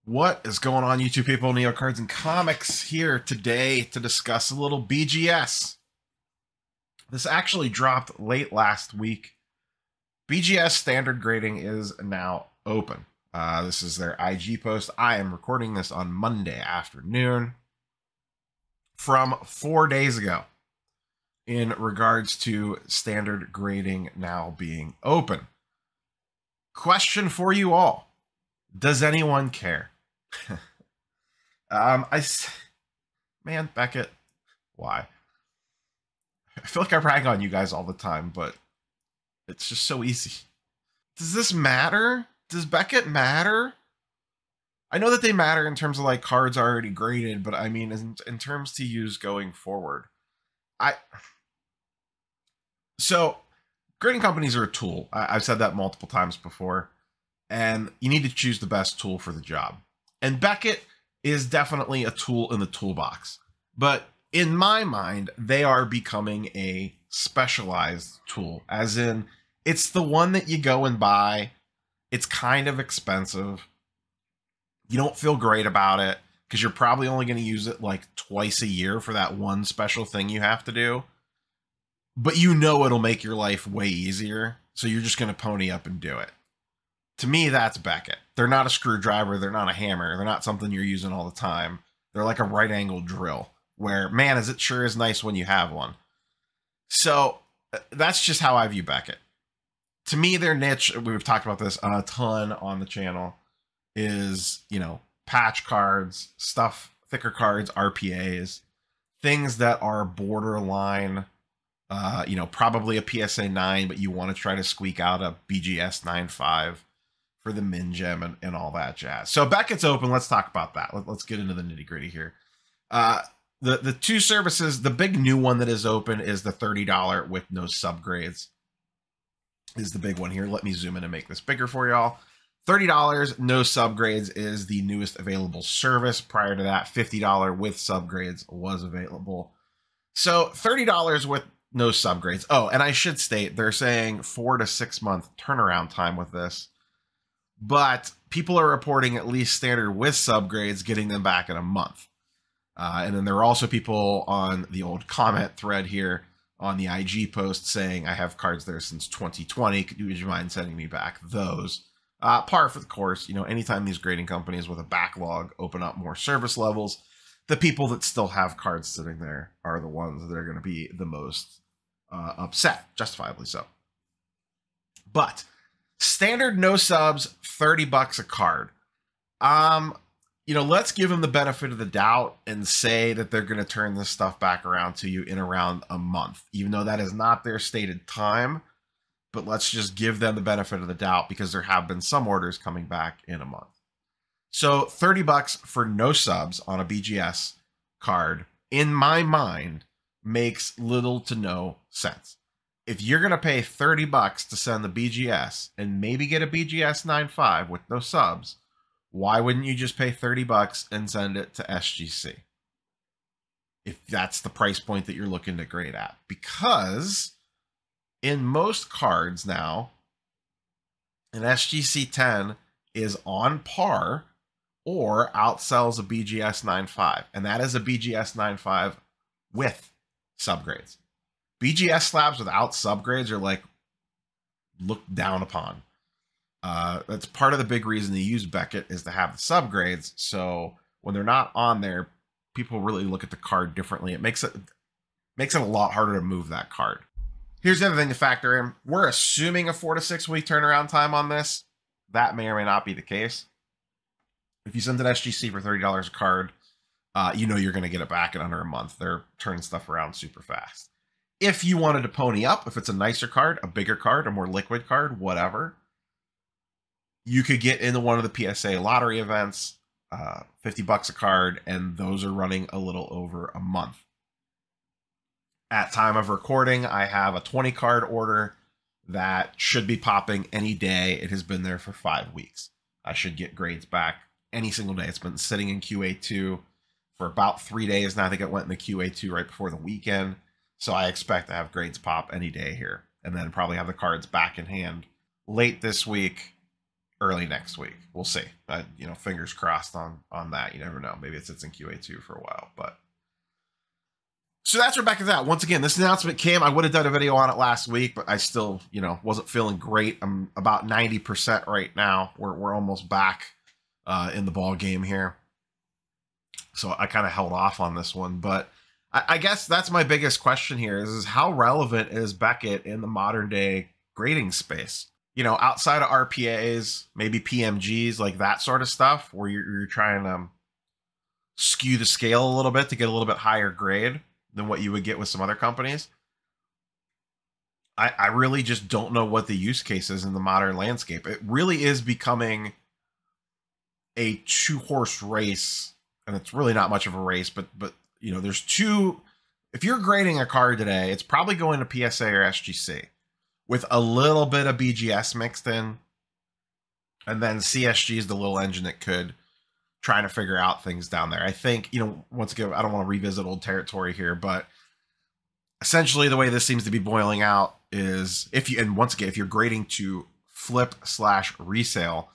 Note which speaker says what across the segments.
Speaker 1: What is going on, YouTube people? Neo Cards and Comics here today to discuss a little BGS. This actually dropped late last week. BGS standard grading is now open. This is their IG post. I am recording this on Monday afternoon from 4 days ago in regards to standard grading now being open. Question for you all. Does anyone care? Man, Beckett, why? I feel like I rag on you guys all the time, but it's just so easy. Does this matter? Does Beckett matter? I know that they matter in terms of like cards already graded, but I mean, in terms to use going forward, so grading companies are a tool. I've said that multiple times before, and you need to choose the best tool for the job. And Beckett is definitely a tool in the toolbox. But in my mind, they are becoming a specialized tool, as in it's the one that you go and buy. It's kind of expensive. You don't feel great about it because you're probably only going to use it like twice a year for that one special thing you have to do. But you know it'll make your life way easier, so you're just going to pony up and do it. To me, that's Beckett. They're not a screwdriver. They're not a hammer. They're not something you're using all the time. They're like a right angle drill where, man, is it sure is nice when you have one. So that's just how I view Beckett. To me, their niche, we've talked about this a ton on the channel, is, you know, patch cards, stuff, thicker cards, RPAs, things that are borderline, you know, probably a PSA 9, but you want to try to squeak out a BGS 9.5. For the min gem and all that jazz. So Beckett's open. Let's talk about that. Let's get into the nitty gritty here. The two services, the big new one that is open is the $30 with no subgrades is the big one here. Let me zoom in and make this bigger for y'all. $30, no subgrades is the newest available service. Prior to that, $50 with subgrades was available. So $30 with no subgrades. Oh, and I should state, they're saying 4 to 6 month turnaround time with this. But people are reporting at least standard with subgrades, getting them back in a month. And then there are also people on the old comment thread here on the IG post saying, I have cards there since 2020. Would you mind sending me back those? Par for the course. You know, anytime these grading companies with a backlog open up more service levels, the people that still have cards sitting there are the ones that are going to be the most upset, justifiably so. But standard no subs, $30 a card. You know, let's give them the benefit of the doubt and say that they're going to turn this stuff back around to you in around a month, even though that is not their stated time. But let's just give them the benefit of the doubt because there have been some orders coming back in a month. So $30 for no subs on a BGS card, in my mind, makes little to no sense. If you're going to pay $30 to send the BGS and maybe get a BGS 9.5 with no subs, why wouldn't you just pay $30 and send it to SGC? If that's the price point that you're looking to grade at. Because in most cards now, an SGC 10 is on par or outsells a BGS 9.5. And that is a BGS 9.5 with subgrades. BGS slabs without subgrades are like looked down upon. That's part of the big reason to use Beckett is to have the subgrades. So when they're not on there, people really look at the card differently. It makes it a lot harder to move that card. Here's the other thing to factor in. We're assuming a 4 to 6 week turnaround time on this. That may or may not be the case. If you send an SGC for $30 a card, you know you're going to get it back in under a month. They're turning stuff around super fast. If you wanted to pony up, if it's a nicer card, a bigger card, a more liquid card, whatever, you could get into one of the PSA lottery events, $50 a card, and those are running a little over a month. At time of recording, I have a 20 card order that should be popping any day. It has been there for 5 weeks. I should get grades back any single day. It's been sitting in QA2 for about 3 days now. I think it went in the QA2 right before the weekend. So I expect to have grades pop any day here and then probably have the cards back in hand late this week, early next week. We'll see. You know, fingers crossed on that. You never know. Maybe it sits in QA2 for a while, but. So that's where Beckett's at. Once again, this announcement came. I would have done a video on it last week, but I still, you know, wasn't feeling great. I'm about 90% right now. We're almost back in the ball game here. So I kind of held off on this one. But I guess that's my biggest question here is how relevant is Beckett in the modern day grading space? You know, outside of RPAs, maybe PMGs, like that sort of stuff, where you're trying to skew the scale a little bit to get a little bit higher grade than what you would get with some other companies. I really just don't know what the use case is in the modern landscape. It really is becoming a 2-horse race, and it's really not much of a race, but you know, there's two. If you're grading a card today, it's probably going to PSA or SGC with a little bit of BGS mixed in, and then CSG is the little engine that could trying to figure out things down there. I think, you know, once again, I don't want to revisit old territory here, but essentially the way this seems to be boiling out is if you're grading to flip/resale,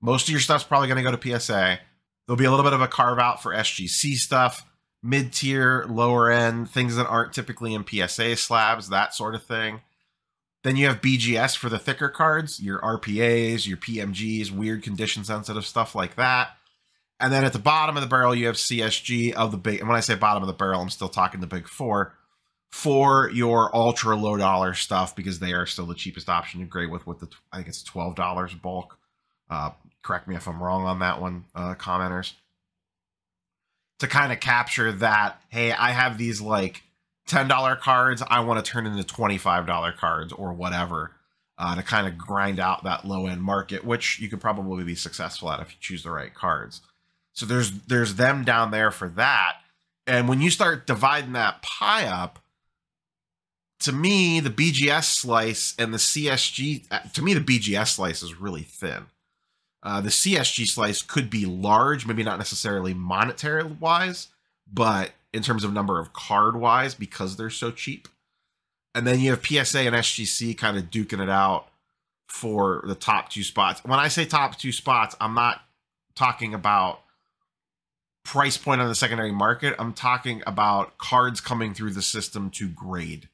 Speaker 1: most of your stuff's probably going to go to PSA. There'll be a little bit of a carve out for SGC stuff, mid-tier, lower end, things that aren't typically in PSA slabs, that sort of thing. Then you have BGS for the thicker cards, your RPAs, your PMGs, weird condition sensitive stuff like that. And then at the bottom of the barrel, you have CSG of the big, and when I say bottom of the barrel, I'm still talking the big four, for your ultra low dollar stuff, because they are still the cheapest option to grade with the, I think it's $12 bulk. Correct me if I'm wrong on that one, commenters. To kind of capture that, hey, I have these like $10 cards, I want to turn into $25 cards or whatever, to kind of grind out that low end market, which you could probably be successful at if you choose the right cards. So there's them down there for that. And when you start dividing that pie up, to me, the BGS slice and the CSG, to me, the BGS slice is really thin. The CSG slice could be large, maybe not necessarily monetary wise, but in terms of number of card wise, because they're so cheap. And then you have PSA and SGC kind of duking it out for the top 2 spots. When I say top 2 spots, I'm not talking about price point on the secondary market. I'm talking about cards coming through the system to grade.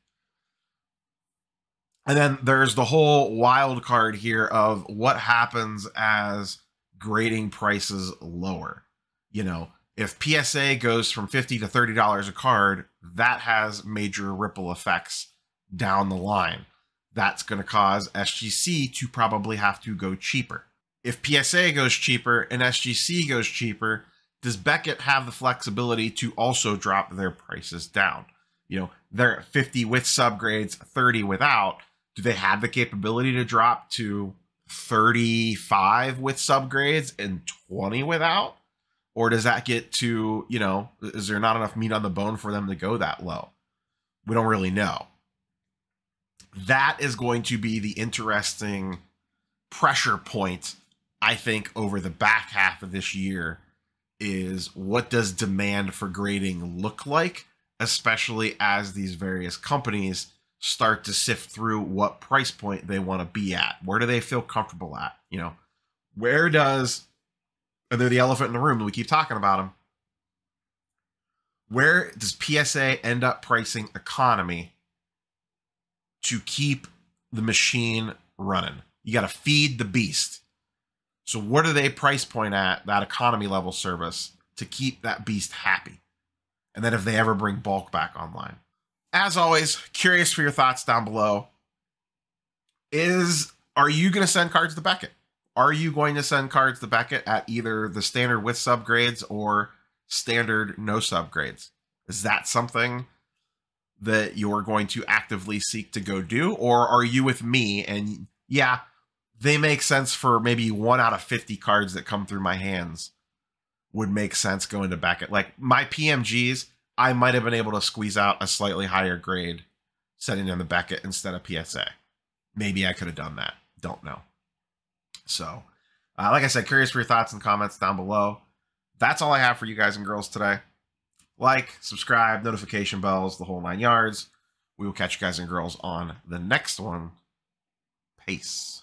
Speaker 1: And then there's the whole wild card here of what happens as grading prices lower. You know, if PSA goes from $50 to $30 a card, that has major ripple effects down the line. That's going to cause SGC to probably have to go cheaper. If PSA goes cheaper and SGC goes cheaper, does Beckett have the flexibility to also drop their prices down? You know, they're at 50 with subgrades, 30 without. Do they have the capability to drop to 35 with subgrades and 20 without? Or does that get to, you know, is there not enough meat on the bone for them to go that low? We don't really know. That is going to be the interesting pressure point, I think, over the back half of this year, is what does demand for grading look like, especially as these various companies start to sift through what price point they want to be at. Where do they feel comfortable at? You know, where does, and they're the elephant in the room, and we keep talking about them. Where does PSA end up pricing economy to keep the machine running? You got to feed the beast. So what do they price point at that economy level service to keep that beast happy? And then if they ever bring bulk back online. As always, curious for your thoughts down below. Are you going to send cards to Beckett? Are you going to send cards to Beckett at either the standard with subgrades or standard no subgrades? Is that something that you're going to actively seek to go do? Or are you with me and yeah, they make sense for maybe 1 out of 50 cards that come through my hands would make sense going to Beckett. Like my PMGs, I might have been able to squeeze out a slightly higher grade setting in the Beckett instead of PSA. Maybe I could have done that. Don't know. So, like I said, curious for your thoughts and comments down below. That's all I have for you guys and girls today. Like, subscribe, notification bells, the whole 9 yards. We will catch you guys and girls on the next one. Peace.